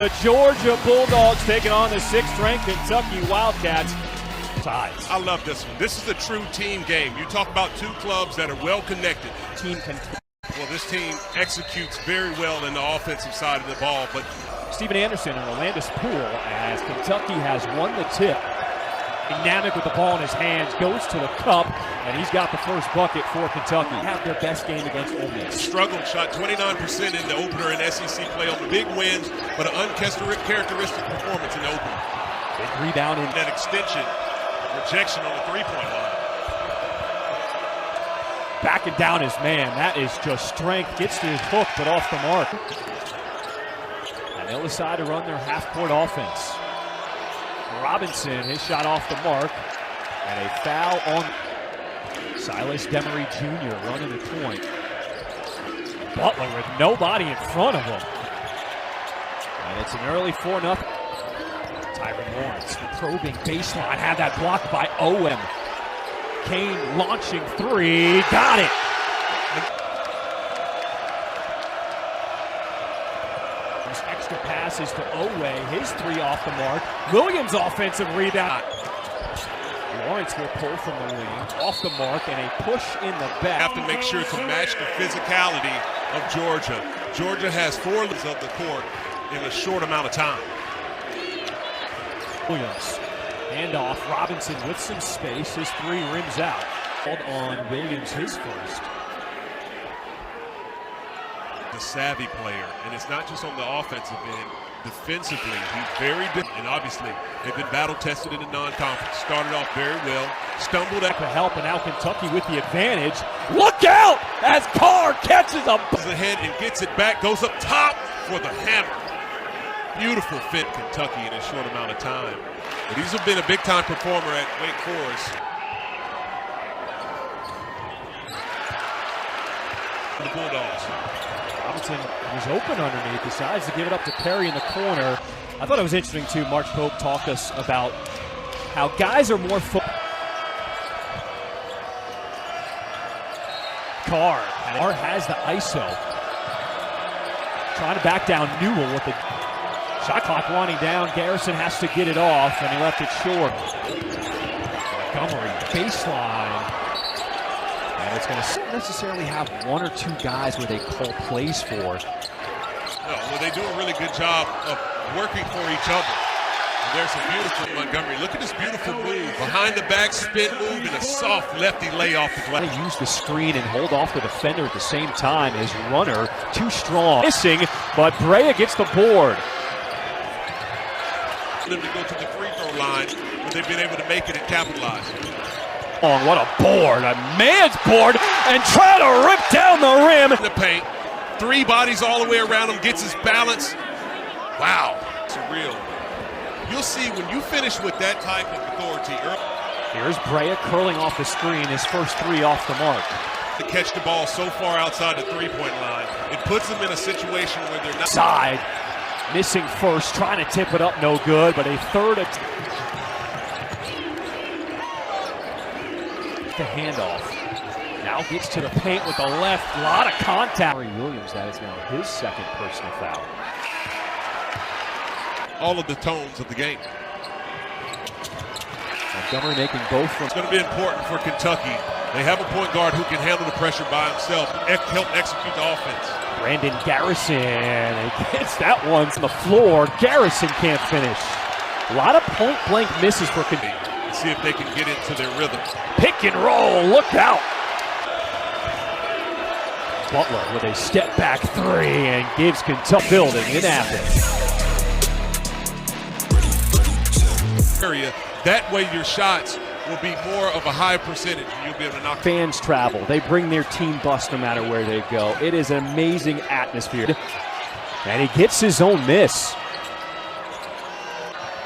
The Georgia Bulldogs taking on the 6th-ranked Kentucky Wildcats. Ties. I love this one. This is a true team game. You talk about two clubs that are well connected. Well, this team executes very well in the offensive side of the ball, but Steven Anderson and Orlando Poole, as Kentucky has won the tip. Dynamic with the ball in his hands, goes to the cup, and he's got the first bucket for Kentucky. Have their best game against Ole Miss. Struggled, shot 29% in the opener in SEC play on the big wins, but an uncharacteristic performance in the opener. Big rebound in that extension, rejection on the three-point line. Backing down his man, that is just strength. Gets to his hook, but off the mark. And they'll decide to run their half-court offense. Robinson, his shot off the mark, and a foul on Silas Demery Jr. running the point. Butler with nobody in front of him. And it's an early 4-0. Tyron Lawrence probing baseline, had that blocked by Owen. Kane launching three, got it. Those extra passes to Owe, his three off the mark. Williams offensive rebound. Lawrence will pull from the wing, off the mark, and a push in the back. Have to make sure to match the physicality of Georgia. Georgia has 4 leads of the court in a short amount of time. Williams, handoff, Robinson with some space, his three rims out. Called on Williams, his first. The savvy player, and it's not just on the offensive end. Defensively, he's very good, and obviously they've been battle-tested in the non-conference. Started off very well, stumbled at the help, and now Kentucky with the advantage. Look out as Carr catches a ahead and gets it back, goes up top for the hammer. Beautiful fit, Kentucky, in a short amount of time. But he's been a big-time performer at Wake Forest. The Bulldogs. Robinson was open underneath, decides to give it up to Perry in the corner. I thought it was interesting, too. Mark Pope talked us about how guys are more Carr has the ISO. Trying to back down Newell with the shot clock winding down. Garrison has to get it off, and he left it short. Montgomery, baseline. And it's going to necessarily have 1 or 2 guys where they call plays for. No, well, they do a really good job of working for each other. And there's a beautiful Montgomery. Look at this beautiful move. Behind the back spin move and a soft lefty lay off the glass. They use the screen and hold off the defender at the same time. His runner, too strong. Missing, but Brea gets the board. Them to go to the free throw line, but they've been able to make it and capitalize. Oh, what a board, a man's board, and try to rip down the rim. In the paint, 3 bodies all the way around him, gets his balance. Wow, surreal. You'll see when you finish with that type of authority. Here's Brea curling off the screen, his first 3 off the mark. To catch the ball so far outside the three-point line, it puts them in a situation where they're not. Side, missing first, trying to tip it up, no good, but a third attempt. The handoff. Now gets to the paint with the left. A lot of contact. Williams, that is now his second personal foul. All of the tones of the game. Montgomery making both from. It's going to be important for Kentucky. They have a point guard who can handle the pressure by himself, help execute the offense. Brandon Garrison gets that one on the floor. Garrison can't finish. A lot of point-blank misses for Kentucky. See if they can get into their rhythm. Pick and roll, look out. Butler with a step back 3 and gives Kentucky building in Athens. That way your shots will be more of a high percentage and you'll be able to knock. Fans travel, they bring their team bus no matter where they go. It is an amazing atmosphere. And he gets his own miss.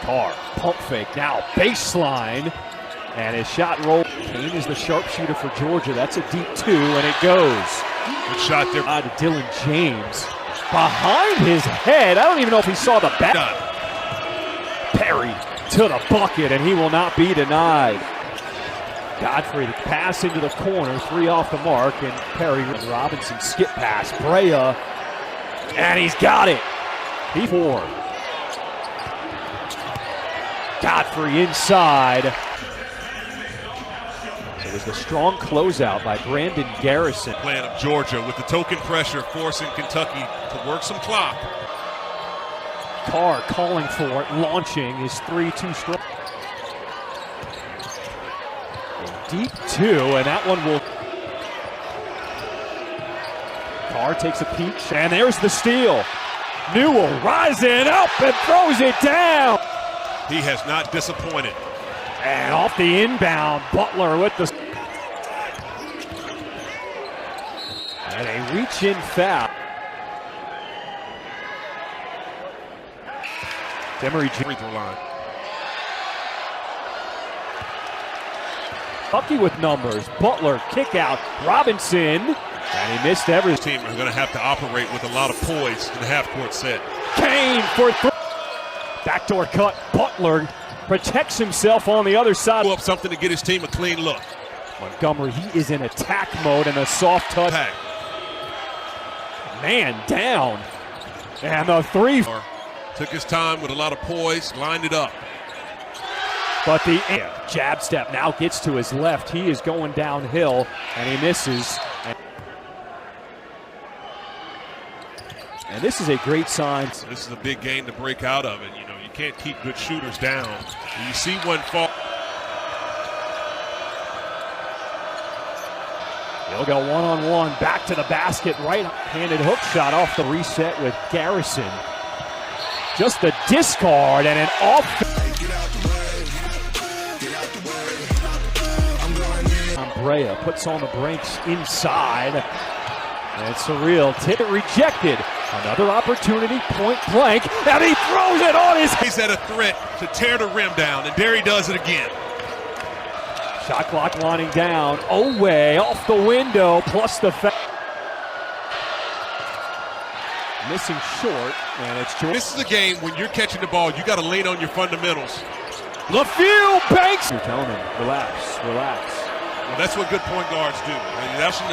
Carr, pump fake, now baseline, and his shot roll. Kane is the sharpshooter for Georgia. That's a deep 2, and it goes. Good shot there. To Dylan James. Behind his head, I don't even know if he saw the back. Perry to the bucket, and he will not be denied. Godfrey, the pass into the corner, 3 off the mark, and Perry and Robinson skip pass. Brea, and he's got it. He 4. Godfrey inside. So it was the strong closeout by Brandon Garrison. Plan of Georgia with the token pressure forcing Kentucky to work some clock. Carr calling for it, launching his 3-2 strike. Deep two, and that one will. Carr takes a peek, and there's the steal. Newell rising up and throws it down. He has not disappointed. And off the inbound, Butler with the. And a reach-in foul. Demery Free throw line. Bucky with numbers. Butler kick out. Robinson. And he missed every. Team are going to have to operate with a lot of poise in the half-court set. Kane for three. Backdoor cut. Butler protects himself on the other side. Up something to get his team a clean look. Montgomery, he is in attack mode and a soft touch. Pack. Man down. And the three. Took his time with a lot of poise, lined it up. But the jab step now gets to his left. He is going downhill, and he misses. And this is a great sign. This is a big game to break out of it. You know, you can't keep good shooters down. When you see one fall. He'll go one-on-one, back to the basket, right-handed hook shot off the reset with Garrison. Just the discard and an off. Brea puts on the brakes inside. And it's surreal. Tip rejected. Another opportunity, point blank, and he throws it on his. He's at a threat to tear the rim down, and there he does it again. Shot clock winding down. Oweh off the window, plus the missing short, and it's George. This is a game when you're catching the ball, you got to lean on your fundamentals. LaFew banks. You're telling him, relax, relax. Well, that's what good point guards do. I mean, that should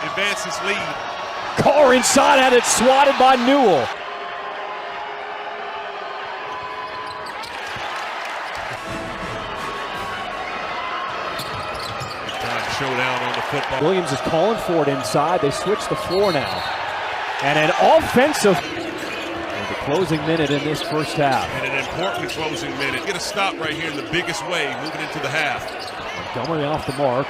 advance his lead. Carr inside, had it swatted by Newell. Showdown on the football. Williams is calling for it inside. They switch the floor now. And an offensive. And the closing minute in this first half. And an important closing minute. Get a stop right here in the biggest way moving into the half. Montgomery off the mark.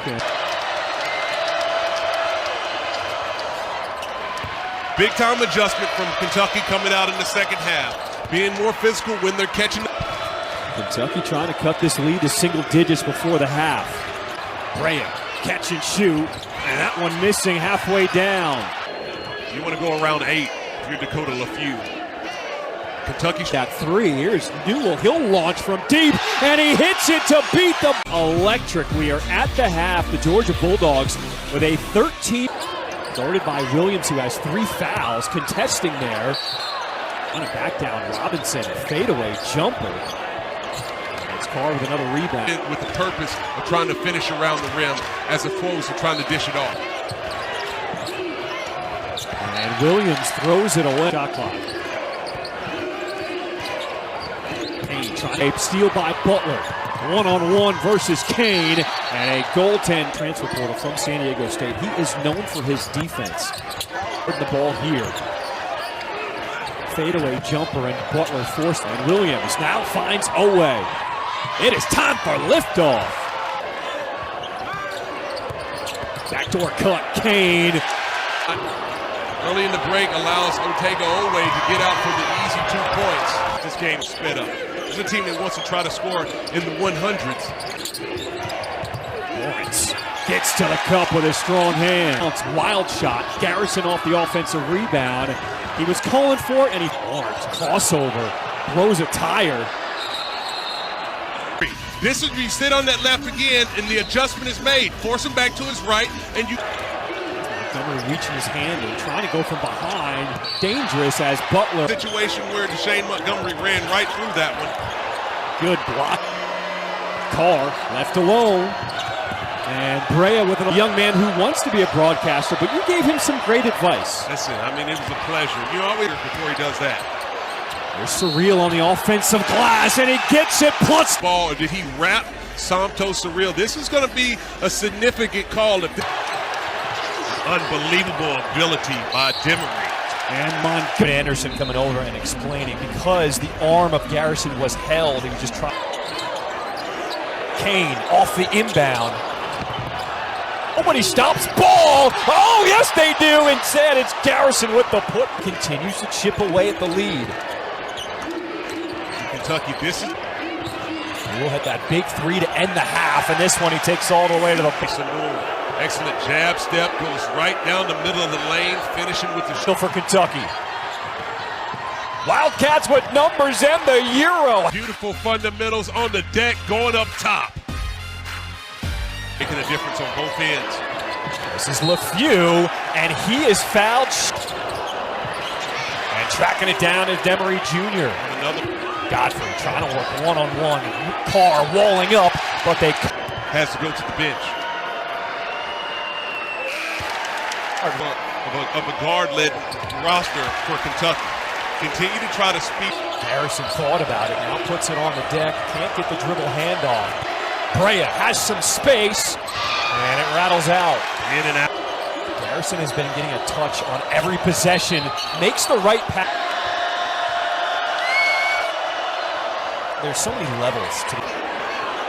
Big time adjustment from Kentucky coming out in the second half. Being more physical when they're catching. Kentucky trying to cut this lead to single digits before the half. Brea, catch and shoot. And that one missing halfway down. You want to go around 8 if you're Dakota LaFew. Kentucky got 3. Here's Newell. He'll launch from deep, and he hits it to beat the electric. We are at the half. The Georgia Bulldogs with a 13. Guarded by Williams, who has 3 fouls, contesting there. On a back down, Robinson, a fadeaway jumper. And it's Carr with another rebound. With the purpose of trying to finish around the rim as opposed to trying to dish it off. And Williams throws it away. Shot clock. Kane trying to steal by Butler. One-on-one versus Kane, and a goaltend transfer portal from San Diego State. He is known for his defense. Putting the ball here. Fadeaway jumper, and Butler forced, and Williams now finds Oweh. It is time for liftoff. Backdoor cut, Kane. Early in the break allows Otega Oweh to get out for the easy 2 points. This game is sped up. This is a team that wants to try to score in the 100s. Lawrence gets to the cup with a strong hand. Wild shot. Garrison off the offensive rebound. He was calling for it, and he Lawrence crossover. Blows a tire. This is you sit on that left again, and the adjustment is made. Force him back to his right, and you. Montgomery reaching his hand and trying to go from behind. Dangerous as Butler. Situation where Deshane Montgomery ran right through that one. Good block. Carr left alone. And Brea with a young man who wants to be a broadcaster, but you gave him some great advice. Listen, I mean, it was a pleasure. You always before he does that. There's Surreal on the offensive glass, and he gets it plus. Ball, or did he wrap Santos Surreal? This is going to be a significant call. Unbelievable ability by Demery. And Montgomery. Anderson coming over and explaining because the arm of Garrison was held. He was just trying. Kane off the inbound. Nobody stops ball. Oh, yes, they do. Instead, it's Garrison with the put. Continues to chip away at the lead. Kentucky, this is. We'll hit that big three to end the half, and this one he takes all the way to the. Excellent jab step, goes right down the middle of the lane, finishing with the. Still for Kentucky. Wildcats with numbers and the Euro. Beautiful fundamentals on the deck, going up top. Making a difference on both ends. This is LeFew, and he is fouled. And tracking it down is Demery Jr. And another. Godfrey trying to work one-on-one. Carr walling up, but they. Has to go to the bench. Of a guard-led roster for Kentucky. Continue to try to speed. Harrison thought about it, now puts it on the deck. Can't get the dribble handoff. Brea has some space, and it rattles out. In and out. Harrison has been getting a touch on every possession. Makes the right pass. There's so many levels to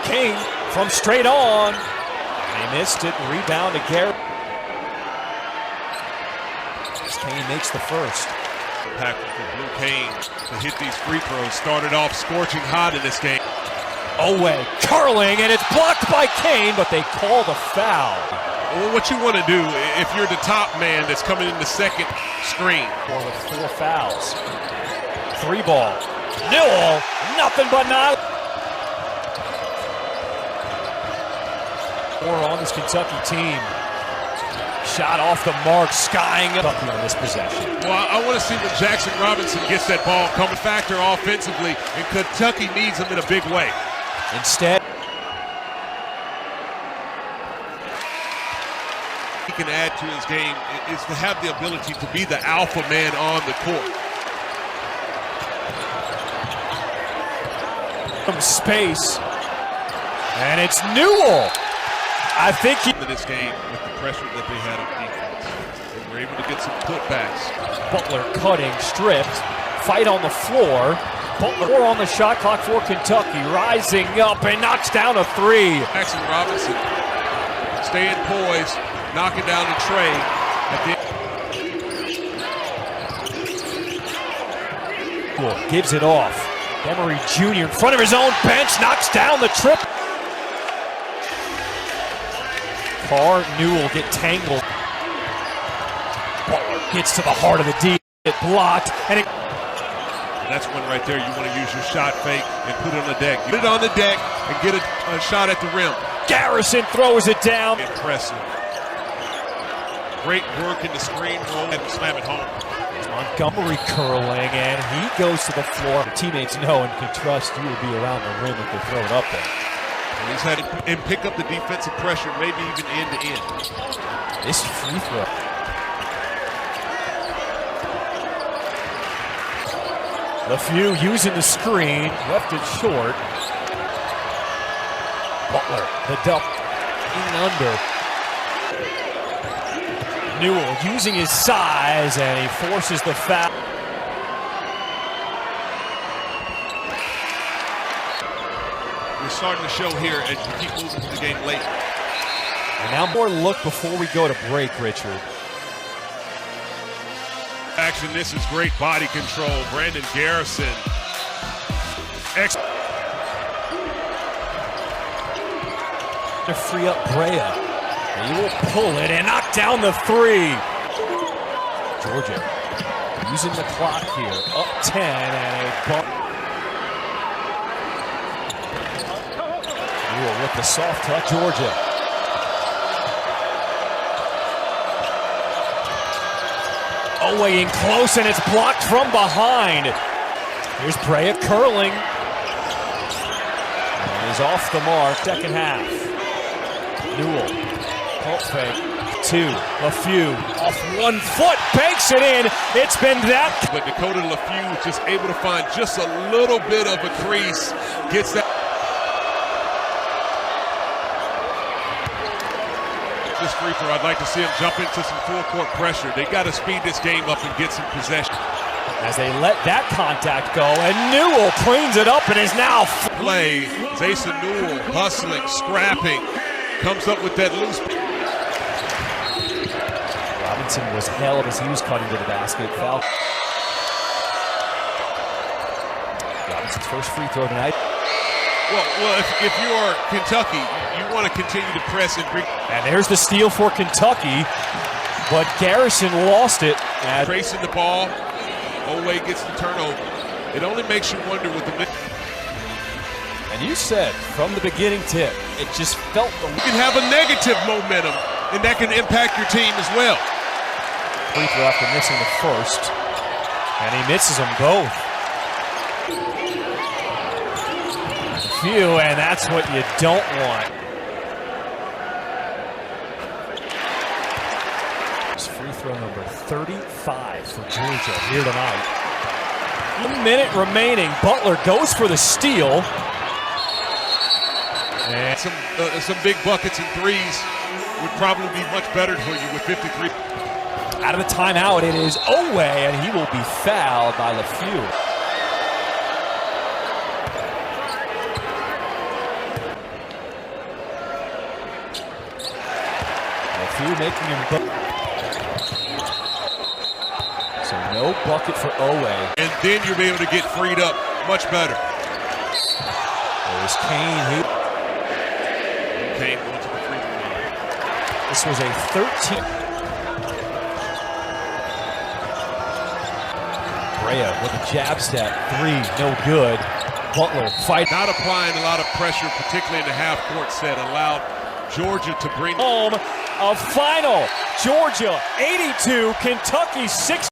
King from straight on. And he missed it. Rebound to Garrett. Kane makes the first. Packard for Blue Kane to hit these free throws. Started off scorching hot in this game. Oweh curling, and it's blocked by Kane, but they call the foul. Well, what you want to do if you're the top man that's coming in the second screen. With 4 fouls. 3 ball. Newell, nothing but not. 4 on this Kentucky team. Shot off the mark, skying up on this possession. Well, I want to see when Jackson Robinson gets that ball coming factor offensively, and Kentucky needs him in a big way. Instead, he can add to his game is to have the ability to be the alpha man on the court. Some space, and it's Newell. I think he in this game with the pressure that they had on defense. They were able to get some putbacks. Butler cutting, stripped, fight on the floor. Butler on the shot clock for Kentucky, rising up and knocks down a 3. Jackson Robinson staying poised, knocking down the tray. Gives it off. Demery Jr. in front of his own bench, knocks down the trip. Carr, Newell get tangled. Butler gets to the heart of the D. It blocked, and that's one right there. You want to use your shot fake and put it on the deck. Put it on the deck and get a shot at the rim. Garrison throws it down. Impressive. Great work in the screen roll and slam it home. Montgomery curling, and he goes to the floor. The teammates know and can trust you will be around the rim if they throw it up there. And he's had to pick up the defensive pressure, maybe even end to end. This free throw. LeFew using the screen, left it short. Butler, the dump, in and under. Newell using his size, and he forces the foul. We're starting to show here as you keep moving to the game late. And now more look before we go to break, Richard. Action, this is great body control. Brandon Garrison. To free up Brea. He will pull it and knock down the 3. Georgia using the clock here. Up 10 and a bump. Newell with the soft touch, Georgia. Oweh in close, and it's blocked from behind. Here's Brea curling. And he's off the mark, second half. Newell, pump fake, 2. LeFew off 1 foot, banks it in. It's been that. But Dakota LeFew just able to find just a little bit of a crease. Gets that. This free throw, I'd like to see him jump into some full court pressure. They got to speed this game up and get some possession. As they let that contact go, and Newell cleans it up and is now play. Jason Newell hustling, scrapping, comes up with that loose. Robinson was held as he was cutting to the basket. Foul. Robinson's first free throw tonight. Well, if you are Kentucky, you want to continue to press and bring. And there's the steal for Kentucky, but Garrison lost it. Tracing the ball, Oweh gets the turnover. It only makes you wonder with the. And you said from the beginning tip, it just felt the. You can have a negative momentum, and that can impact your team as well. Free throw after missing the first, and he misses them both. And that's what you don't want. It's free throw number 35 for Georgia here tonight. 1 minute remaining. Butler goes for the steal. And some big buckets and threes would probably be much better for you with 53. Out of the timeout, it is Oweh, and he will be fouled by LeFew. Making him so no bucket for Oweh. And then you'll be able to get freed up much better. There's Kane. Kane going to the free throw line. This was a 13. Brea with a jab step. 3, no good. Butler fight. Not applying a lot of pressure, particularly in the half-court set. Allowed Georgia to bring home a final. Georgia 82, Kentucky 6.